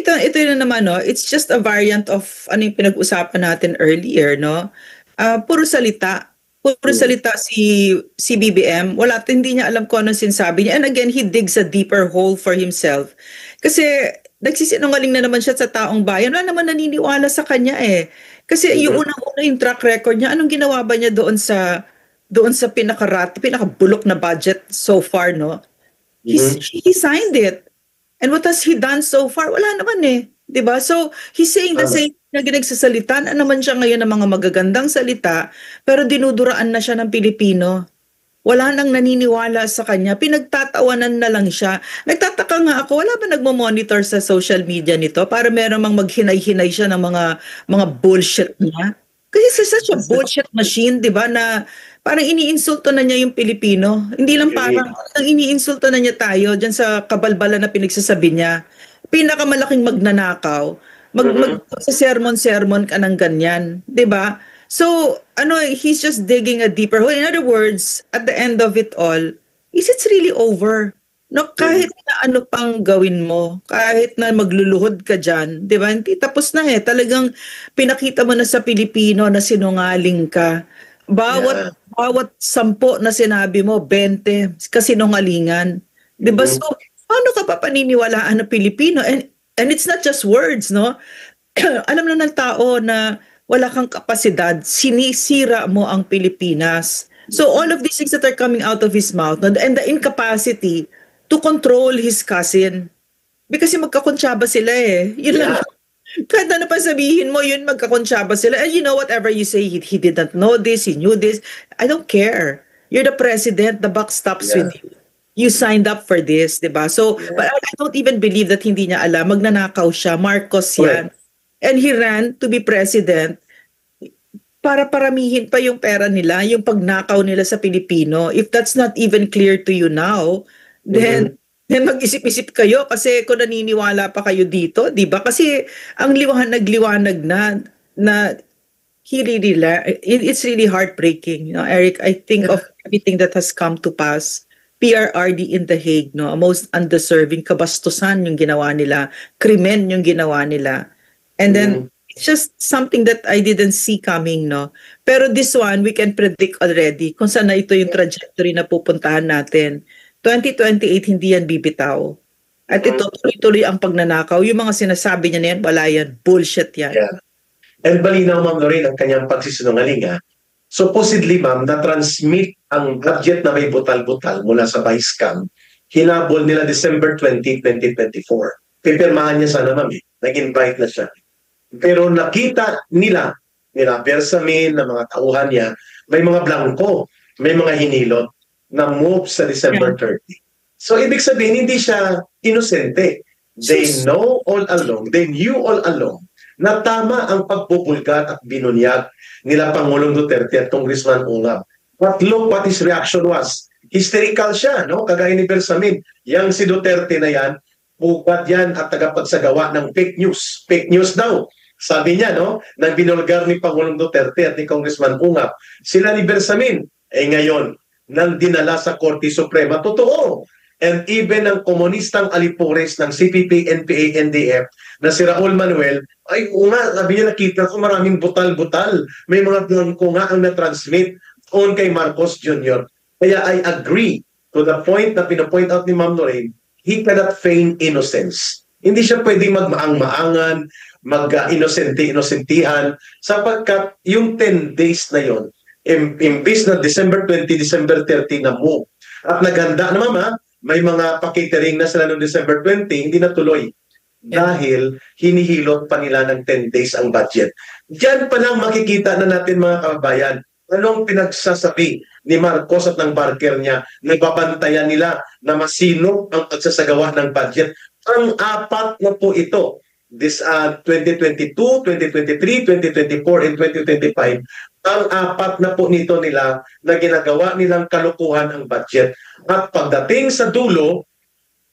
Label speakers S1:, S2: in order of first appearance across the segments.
S1: ito na naman, no? It's just a variant of ano yung pinag-usapan natin earlier, no? Puro salita. Puro salita si BBM. Hindi niya alam kung anong sinasabi niya. And again, he digs a deeper hole for himself. Kasi nagsisinungaling na naman siya sa taong bayan. Wala naman naniniwala sa kanya eh. Kasi yung unang-una yung track record niya, anong ginawa ba niya doon sa pinakabulok na budget so far, no? He signed it. And what has he done so far? Wala naman eh. 'Di ba? So, he's saying the same na ginagsasalita na naman siya ngayon ng mga magagandang salita, pero dinuduraan na siya ng Pilipino. Wala nang naniniwala sa kanya. Pinagtatawanan na lang siya. Nagtataka nga ako, wala ba nagmo-monitor sa social media nito para meron mang maghinay-hinay siya ng mga bullshit niya? Kasi such a bullshit machine, 'di ba, na parang iniinsulto na niya yung Pilipino. Hindi lang parang iniinsulto na niya tayo diyan sa kabalbalan na pinagsasabi niya. Pinakamalaking magnanakaw. Sa sermon-sermon ka ng ganyan, 'di ba? So, he's just digging a deeper hole. In other words, at the end of it all, it's really over. No, kahit na ano pang gawin mo, kahit na magluluhod ka dyan, di ba? Hindi tapos na eh. Talagang pinakita mo na sa Pilipino na sinungaling ka. Bawat 10 na sinabi mo, 20 kasinungalingan. Di ba? So, paano ka pa paniniwalaan ng Pilipino? And it's not just words, no? Alam na ng tao na wala kang kapasidad, sinisira mo ang Pilipinas. So all of these things that are coming out of his mouth, no, and the incapacity to control his cousin. Because magkakonsyaba sila eh. Yun lang. Kahit ano pa sabihin mo, yun magkakonsyaba sila. And you know, whatever you say, he didn't know this, he knew this. I don't care. You're the president, the buck stops with you. You signed up for this, di ba? So, but I don't even believe that hindi niya alam. Magnanakaw siya. Marcos yan. And he ran to be president para paramihin pa yung pera nila, yung pagnakaw nila sa Pilipino. If that's not even clear to you now, then mag-isip-isip kayo kasi kung naniniwala pa kayo dito, di ba? Kasi ang liwanag na it's really heartbreaking. You know, Eric, I think of everything that has come to pass. PRRD in The Hague, no? Most undeserving, kabastusan yung ginawa nila, krimen yung ginawa nila. And then, it's just something that I didn't see coming, no? Pero this one, we can predict already kung saan na ito yung trajectory na pupuntahan natin. 2028, hindi yan bibitaw. At ito, tuloy-tuloy ang pagnanakaw. Yung mga sinasabi niya na yan, wala yan. Bullshit yan.
S2: Yeah. And balinaw, Ma'am Lorraine, ang kanyang pagsisinungaling, ha? Supposedly, Ma'am, na-transmit ang budget na may butal-butal mula sa Vice Cam, hinabol nila December 20, 2024. Pipirmahan niya sana, Ma'am, eh. Nag-invite na siya. Pero nakita nila Bersamin, na mga tauhan niya, may mga blanco, may mga hinilot na move sa December 30. So, ibig sabihin, hindi siya inosente. They knew all along na tama ang pagbubulgat at binunyag nila Pangulong Duterte at Congressman Ungab. But look what his reaction was. Hysterical siya, no? Kagaya ni Bersamin. Yang si Duterte na yan, bugat yan at tagapagsagawa ng fake news. Fake news daw. Sabi niya, no, nang binulgar ni Pangulong Duterte at ni Congressman Ungab, sila ni Bersamin, ngayon, nang dinala sa Korte Suprema, totoo. And even ang komunistang alipores ng CPP, NPA, NDF, na si Raul Manuel, ay sabi niya, nakita ko maraming butal-butal. May mga blanco nga ang na-transmit on kay Marcos Jr. Kaya I agree to the point na pinapoint out ni Ma'am Lorraine, he cannot feign innocence. Hindi siya pwedeng magmaang-maangan, mag-inosentihan, sapagkat yung 10 days na yon, imbis na December 20, December 30 na move. At naganda na Mama, may mga pa-catering na sila noong December 20, hindi natuloy. Dahil hinihilot pa nila ng 10 days ang budget. Diyan pa lang makikita na natin mga kababayan, anong pinagsasabi ni Marcos at ng barker niya, nagbabantayan nila na masino ang pagsasagawa ng budget. Ang apat na po ito, this 2022, 2023, 2024, and 2025, ang apat na po nito nila na ginagawa nilang kalukuhan ang budget. At pagdating sa dulo,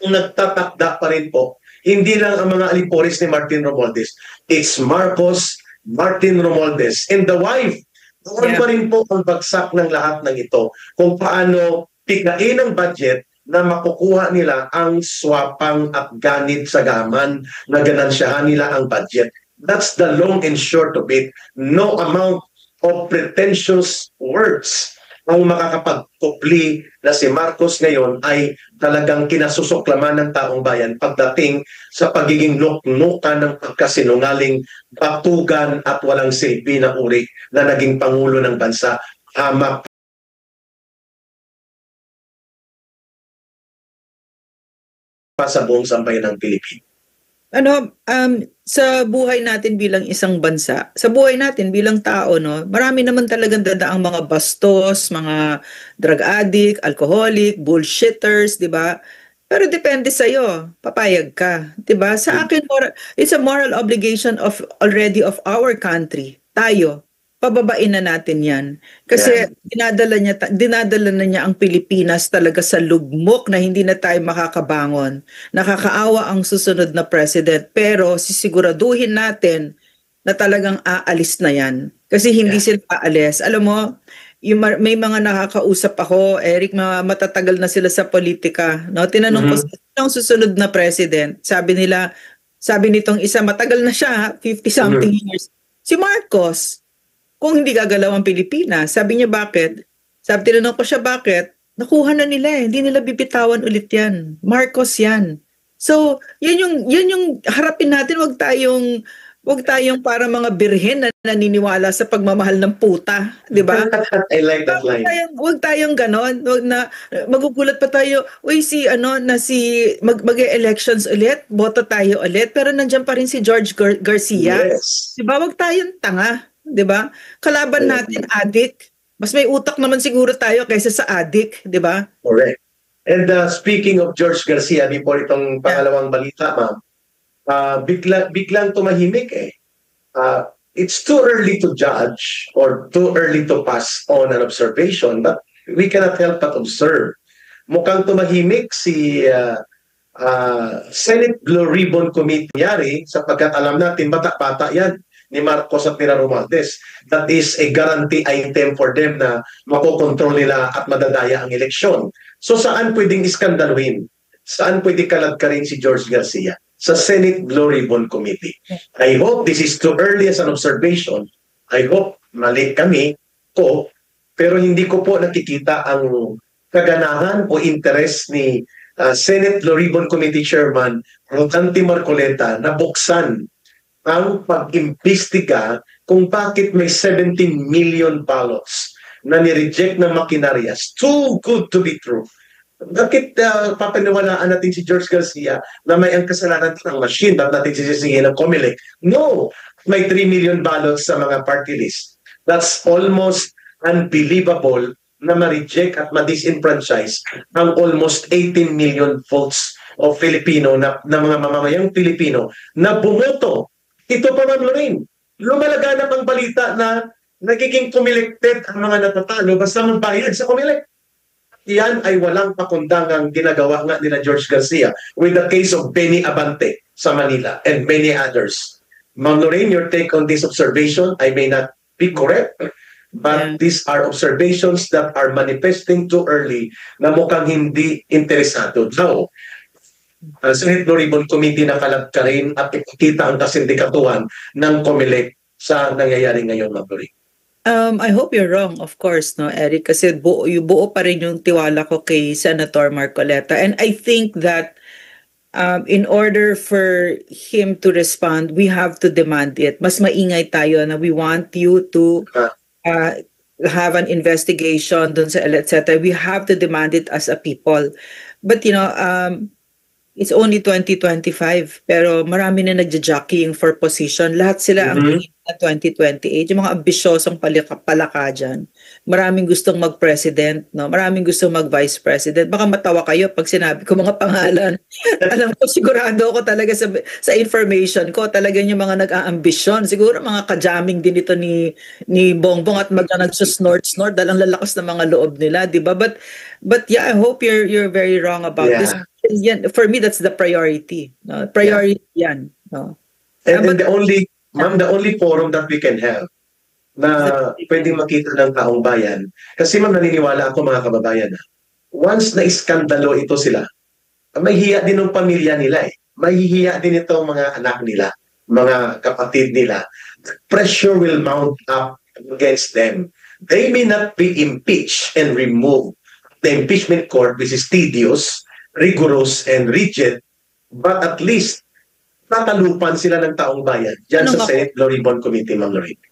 S2: nagtatakda pa rin po, hindi lang ang mga alipores ni Martin Romualdez. It's Marcos, Martin Romualdez, and the wife. Doon pa rin po ang bagsak ng lahat ng ito. Kung paano pikain ang budget na makukuha nila ang swapang at ganit sa gaman na ganansyahan nila ang budget. That's the long and short of it. No amount of pretentious words ang makakapagkupli na si Marcos ngayon ay talagang kinasusuklaman ng taong bayan pagdating sa pagiging nuknukan ng pagkasinungaling, batugan at walang silbi na uri na naging Pangulo ng bansa. Hamak pa sa buong sambayan ng Pilipinas.
S1: Sa buhay natin bilang isang bansa, sa buhay natin bilang tao, no, marami naman talagang dadaang mga bastos, mga drug addict, alcoholic, bullshitters, di ba? Pero depende sa'yo, papayag ka, di ba? Sa akin, it's a moral obligation of already of our country, tayo, pababain na natin yan. Kasi dinadala na niya ang Pilipinas talaga sa lugmok na hindi na tayo makakabangon. Nakakaawa ang susunod na president, pero sisiguraduhin natin na talagang aalis na yan. Kasi hindi sila aalis. Alam mo, may mga nakakausap ako, Eric, matatagal na sila sa politika. No? Tinanong ko sino ang susunod na president. Sabi nitong isa, matagal na siya, 50-something years. Si Marcos. Kung hindi gagalaw ang Pilipinas. Sabi niya, bakit? Tinanong ko siya, bakit? Nakuha na nila eh. Hindi nila bibitawan ulit yan. Marcos yan. So, yan yung harapin natin. Wag tayong para mga birhen na naniniwala sa pagmamahal ng puta. Di ba?
S2: I like that line.
S1: Wag tayong ganon. Magugulat pa tayo. Uy, mag-elections ulit. Boto tayo ulit. Pero nandiyan pa rin si George Garcia.
S2: Yes.
S1: Di ba? Wag tayong tanga. 'Di ba? Kalaban natin adik. Mas may utak naman siguro tayo kaysa sa adik, 'di ba?
S2: Correct. And speaking of George Garcia, before itong pangalawang balita, ma'am, biglang tumahimik eh. It's too early to judge or too early to pass on an observation, but we cannot help but observe. Mukhang tumahimik si Senate Blue Ribbon Committee sapagkat alam natin bata-bata yan ni Marcos at ni Romualdez. That is a guarantee item for them na makokontrol nila at madadaya ang eleksyon. So saan pwedeng iskandaluhin? Saan pwede kaladkarin si George Garcia? Sa Senate Blue Ribbon Committee. I hope this is too early as an observation. I hope mali kami pero hindi ko po nakikita ang kaganahan o interest ni Senate Blue Ribbon Committee Chairman Rodante Marcoleta na buksan ang pag-imbestiga kung bakit may 17 million ballots na ni-reject ng makinarias. Too good to be true. Bakit papaniwalaan natin si George Garcia na may ang kasalanan ng machine? Bakit natin sisisihin ng COMELEC? No! May 3 million ballots sa mga party list. That's almost unbelievable na ma-reject at ma-disenfranchise ang almost 18 million votes of Filipino na mga mamamayang Pilipino na bumoto. Ito pa, Ma'am Lorraine, lumalaganap ang balita na nagiging cumilected ang mga natatalo basta magbayad sa COMELEC. Yan ay walang pakundangang ginagawa nga nila George Garcia with the case of Benny Abante sa Manila and many others. Ma'am Lorraine, your take on this observation, I may not be correct, but these are observations that are manifesting too early na mukhang hindi interesado. Now, Senate Blue Ribbon Committee na kalagkarin at ipakita ang kasindikatuhan ng COMELEC sa nangyayari ngayon, Ma'am Lorraine.
S1: I hope you're wrong, of course, no, Eric, kasi buo pa rin yung tiwala ko kay Senator Marcoleta. And I think that in order for him to respond, we have to demand it. Mas maingay tayo na we want you to have an investigation dun sa etc. We have to demand it as a people. But it's only 2025, pero marami na nagja-jockeying for position. Lahat sila ang tingin na 2028. Yung mga ambisyosong palaka dyan. Maraming gustong mag-president, no? Maraming gustong mag-vice president. Baka matawa kayo pag sinabi ko mga pangalan. Alam ko, sigurado ako talaga sa information ko, talagang yung mga nag-aambisyon. Siguro mga kajaming din ito ni Bongbong at nagsusnort-snort dahil ang lalakas ng mga loob nila, di ba? But yeah, I hope you're very wrong about this. Yan, for me, that's the priority. No? Priority yan. No?
S2: And the only forum that we can have na pwedeng makita ng taong bayan, kasi naniniwala ako mga kababayan, once na iskandalo ito sila, mahihiya din ng pamilya nila eh. Mahihiya din ito ang mga anak nila, mga kapatid nila. Pressure will mount up against them. They may not be impeached and removed. The impeachment court, which is tedious, rigorous, and rigid, but at least tatalupan sila ng taong bayan dyan
S1: Ano
S2: sa
S1: nga po?
S2: Senate Blue Ribbon Committee, Ma'am Lorraine.